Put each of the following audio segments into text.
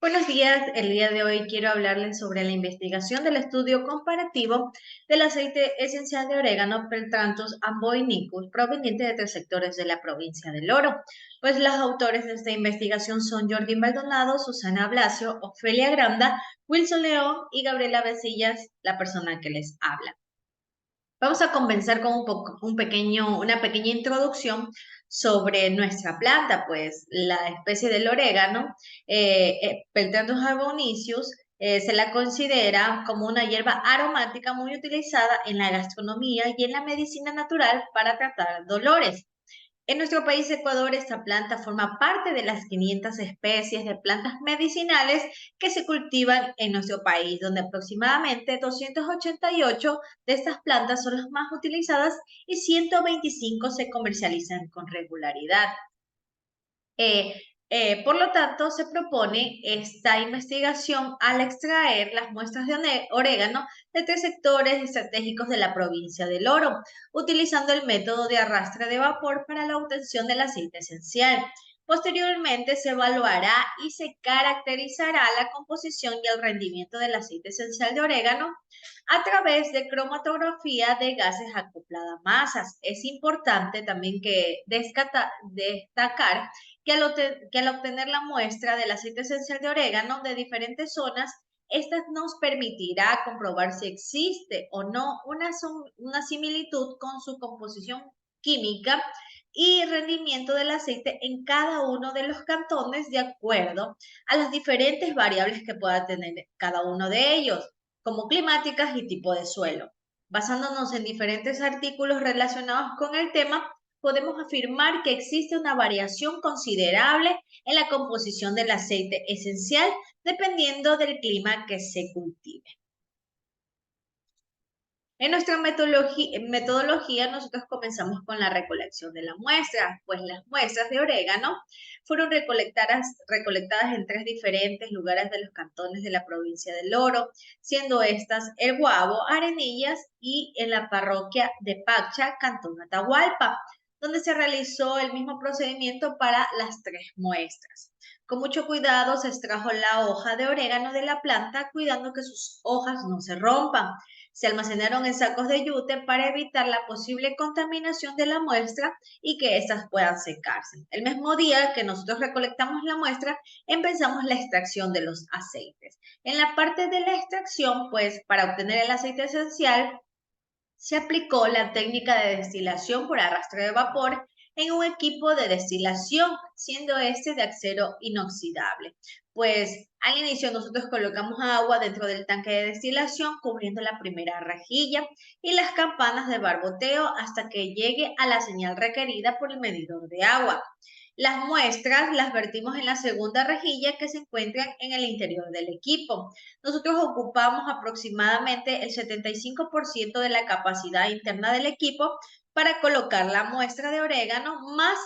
Buenos días, el día de hoy quiero hablarles sobre la investigación del estudio comparativo del aceite esencial de orégano Peltranthus amboinicus proveniente de 3 sectores de la provincia del Oro. Pues los autores de esta investigación son Jordi Maldonado, Susana Blasio, Ofelia Granda, Wilson León y Gabriela Besillas, la persona que les habla. Vamos a comenzar con una pequeña introducción sobre nuestra planta, pues la especie del orégano, Peltranthus arbonicus, se la considera como una hierba aromática muy utilizada en la gastronomía y en la medicina natural para tratar dolores. En nuestro país, Ecuador, esta planta forma parte de las 500 especies de plantas medicinales que se cultivan en nuestro país, donde aproximadamente 288 de estas plantas son las más utilizadas y 125 se comercializan con regularidad. Eh, por lo tanto, se propone esta investigación al extraer las muestras de orégano de 3 sectores estratégicos de la provincia del Oro, utilizando el método de arrastre de vapor para la obtención del aceite esencial. Posteriormente, se evaluará y se caracterizará la composición y el rendimiento del aceite esencial de orégano a través de cromatografía de gases acoplada a masas. Es importante también destacar que al obtener la muestra del aceite esencial de orégano de diferentes zonas, esta nos permitirá comprobar si existe o no una similitud con su composición química y rendimiento del aceite en cada uno de los cantones de acuerdo a las diferentes variables que pueda tener cada uno de ellos, como climáticas y tipo de suelo. Basándonos en diferentes artículos relacionados con el tema, podemos afirmar que existe una variación considerable en la composición del aceite esencial dependiendo del clima que se cultive. En nuestra metodología, nosotros comenzamos con la recolección de la muestra, pues las muestras de orégano fueron recolectadas en 3 diferentes lugares de los cantones de la provincia del Oro, siendo estas El Guabo, Arenillas y en la parroquia de Pacha, Cantón Atahualpa, donde se realizó el mismo procedimiento para las 3 muestras. Con mucho cuidado se extrajo la hoja de orégano de la planta, cuidando que sus hojas no se rompan. Se almacenaron en sacos de yute para evitar la posible contaminación de la muestra y que éstas puedan secarse. El mismo día que nosotros recolectamos la muestra, empezamos la extracción de los aceites. En la parte de la extracción, pues para obtener el aceite esencial, se aplicó la técnica de destilación por arrastre de vapor en un equipo de destilación, siendo este de acero inoxidable. Pues al inicio nosotros colocamos agua dentro del tanque de destilación, cubriendo la primera rejilla y las campanas de barboteo hasta que llegue a la señal requerida por el medidor de agua. Las muestras las vertimos en la segunda rejilla que se encuentra en el interior del equipo. Nosotros ocupamos aproximadamente el 75% de la capacidad interna del equipo para colocar la muestra de orégano más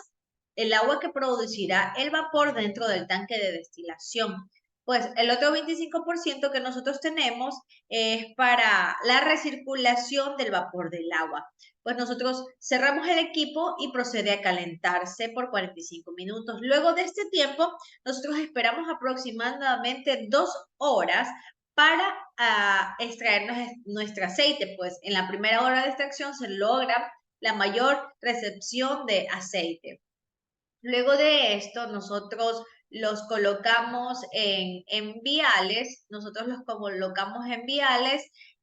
el agua que producirá el vapor dentro del tanque de destilación. Pues el otro 25% que nosotros tenemos es para la recirculación del vapor del agua. Pues nosotros cerramos el equipo y procede a calentarse por 45 minutos. Luego de este tiempo, nosotros esperamos aproximadamente 2 horas para extraer nuestro aceite, pues en la primera hora de extracción se logra la mayor recepción de aceite. Luego de esto, nosotros los colocamos en viales,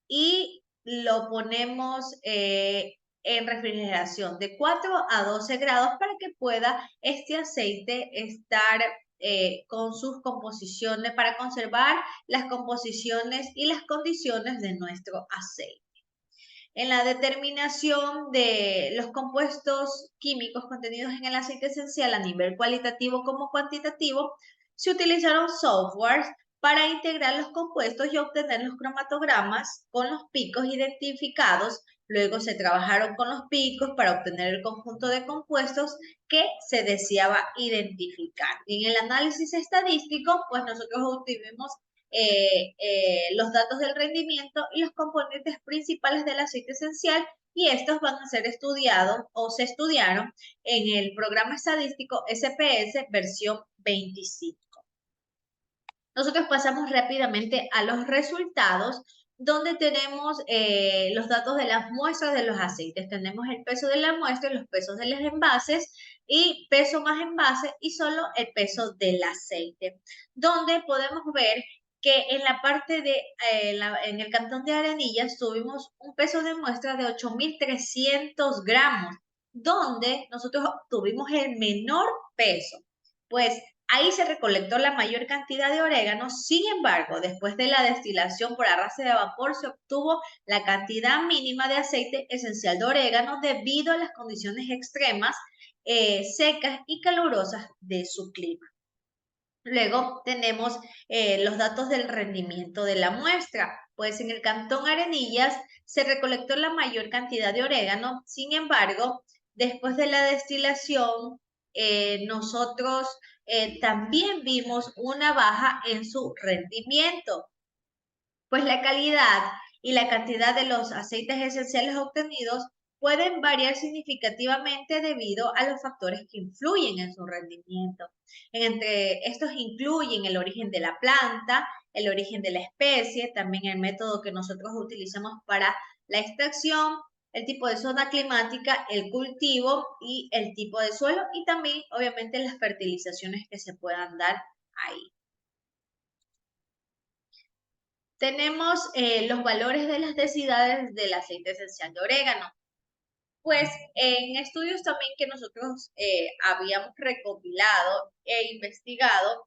y lo ponemos en refrigeración de 4 a 12 grados para que pueda este aceite estar con sus composiciones, para conservar las composiciones y las condiciones de nuestro aceite. En la determinación de los compuestos químicos contenidos en el aceite esencial a nivel cualitativo como cuantitativo, se utilizaron softwares para integrar los compuestos y obtener los cromatogramas con los picos identificados. Luego se trabajaron con los picos para obtener el conjunto de compuestos que se deseaba identificar. Y en el análisis estadístico, pues nosotros obtuvimos los datos del rendimiento y los componentes principales del aceite esencial, y estos van a ser estudiados o se estudiaron en el programa estadístico SPS versión 25. Nosotros pasamos rápidamente a los resultados, donde tenemos los datos de las muestras de los aceites. Tenemos el peso de la muestra, los pesos de los envases y peso más envase y solo el peso del aceite, donde podemos ver que en la parte de, en el cantón de Arenillas tuvimos un peso de muestra de 8.300 gramos, donde nosotros obtuvimos el menor peso. Pues ahí se recolectó la mayor cantidad de orégano. Sin embargo, después de la destilación por arrastre de vapor, se obtuvo la cantidad mínima de aceite esencial de orégano debido a las condiciones extremas, secas y calurosas de su clima. Luego tenemos los datos del rendimiento de la muestra. Pues en el cantón Arenillas se recolectó la mayor cantidad de orégano. Sin embargo, después de la destilación, nosotros también vimos una baja en su rendimiento, pues la calidad y la cantidad de los aceites esenciales obtenidos pueden variar significativamente debido a los factores que influyen en su rendimiento. Entre estos incluyen el origen de la planta, el origen de la especie, también el método que nosotros utilizamos para la extracción, el tipo de zona climática, el cultivo y el tipo de suelo y también obviamente las fertilizaciones que se puedan dar ahí. Tenemos los valores de las densidades del aceite esencial de orégano. Pues en estudios también que nosotros habíamos recopilado e investigado,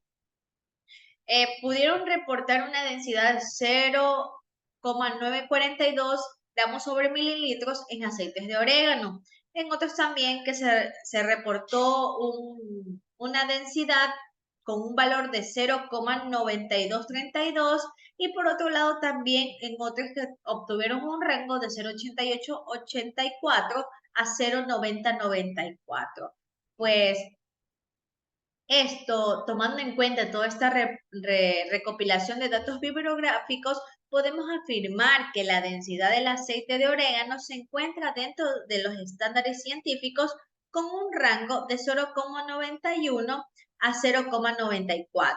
pudieron reportar una densidad de 0,942 gramos sobre mililitros en aceites de orégano. En otros también que se reportó una densidad con un valor de 0,9232 y por otro lado también en otros que obtuvieron un rango de 0,8884 a 0,9094. Pues esto, tomando en cuenta toda esta recopilación de datos bibliográficos, podemos afirmar que la densidad del aceite de orégano se encuentra dentro de los estándares científicos con un rango de 0,91 a 0,94.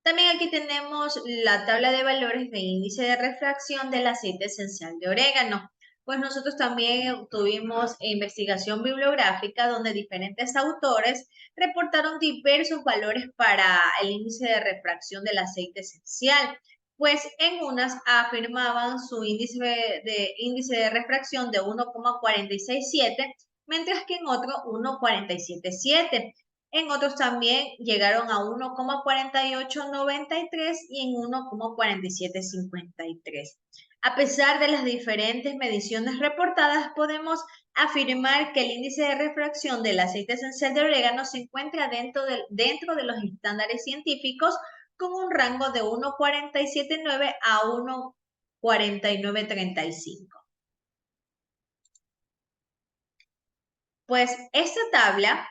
También aquí tenemos la tabla de valores de índice de refracción del aceite esencial de orégano. Pues nosotros también tuvimos investigación bibliográfica donde diferentes autores reportaron diversos valores para el índice de refracción del aceite esencial. Pues en unas afirmaban su índice de refracción de 1,467, mientras que en otro 1,477. En otros también llegaron a 1,4893 y en 1,4753. A pesar de las diferentes mediciones reportadas, podemos afirmar que el índice de refracción del aceite esencial de orégano se encuentra dentro de los estándares científicos con un rango de 1,479 a 1,4935. Pues esta tabla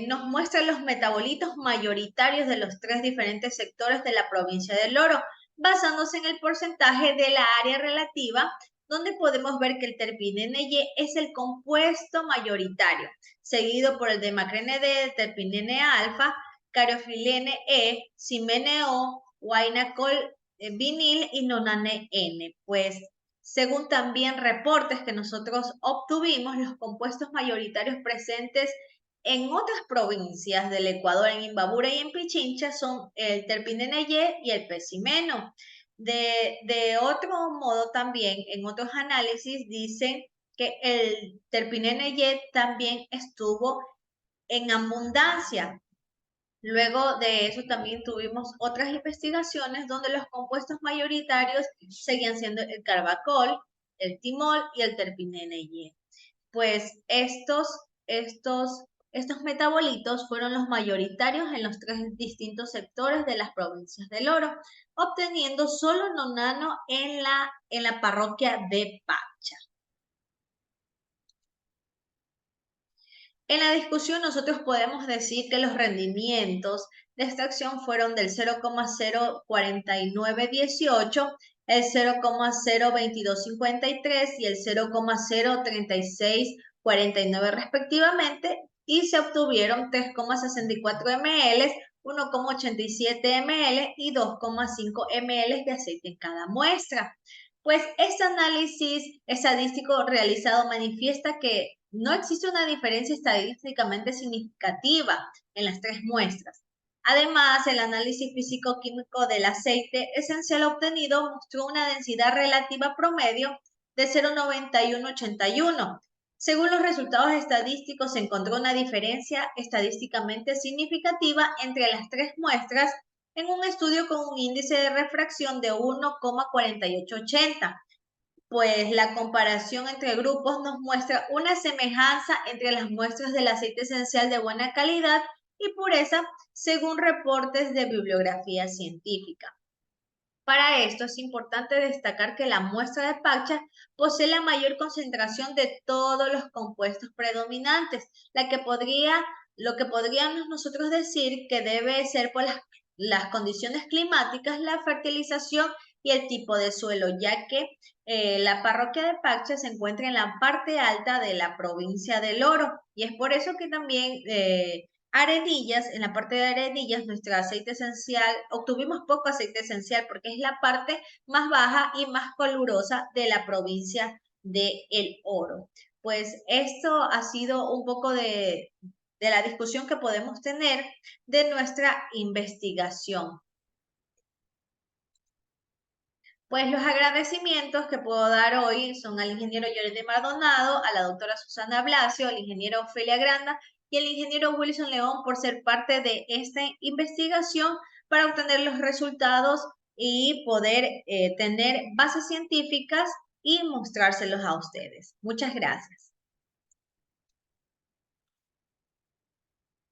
nos muestra los metabolitos mayoritarios de los tres diferentes sectores de la provincia del Oro, basándose en el porcentaje de la área relativa, donde podemos ver que el terpinene-Y es el compuesto mayoritario, seguido por el demacrene-D, terpinene-alfa, cariofilene-E, cimene-O, guainacol vinil y nonane-N. Pues según también reportes que nosotros obtuvimos, los compuestos mayoritarios presentes en otras provincias del Ecuador, en Imbabura y en Pichincha, son el terpinene-Y y el pecimeno. De otro modo también, en otros análisis dicen que el terpinene-Y también estuvo en abundancia. Luego de eso también tuvimos otras investigaciones donde los compuestos mayoritarios seguían siendo el carbacol, el timol y el terpinene-Y. Pues estos metabolitos fueron los mayoritarios en los tres distintos sectores de las provincias del Oro, obteniendo solo nonano en la parroquia de Pacha. En la discusión nosotros podemos decir que los rendimientos de extracción fueron del 0,04918, el 0,02253 y el 0,03649 respectivamente, y se obtuvieron 3,64 ml, 1,87 ml y 2,5 ml de aceite en cada muestra. Pues este análisis estadístico realizado manifiesta que no existe una diferencia estadísticamente significativa en las tres muestras. Además, el análisis físico-químico del aceite esencial obtenido mostró una densidad relativa promedio de 0,9181. Según los resultados estadísticos, se encontró una diferencia estadísticamente significativa entre las tres muestras en un estudio con un índice de refracción de 1,4880. Pues la comparación entre grupos nos muestra una semejanza entre las muestras del aceite esencial de buena calidad y pureza según reportes de bibliografía científica. Para esto es importante destacar que la muestra de Pacha posee la mayor concentración de todos los compuestos predominantes, lo que podríamos nosotros decir que debe ser por las condiciones climáticas, la fertilización y el tipo de suelo, ya que la parroquia de Pacha se encuentra en la parte alta de la provincia del Oro y es por eso que también Arenillas, en la parte de Arenillas, nuestro aceite esencial, obtuvimos poco aceite esencial porque es la parte más baja y más calurosa de la provincia de El Oro. Pues esto ha sido un poco de la discusión que podemos tener de nuestra investigación. Pues los agradecimientos que puedo dar hoy son al ingeniero Jordi Maldonado, a la doctora Susana Blasio, al ingeniero Ofelia Granda y al ingeniero Wilson León por ser parte de esta investigación para obtener los resultados y poder tener bases científicas y mostrárselos a ustedes. Muchas gracias.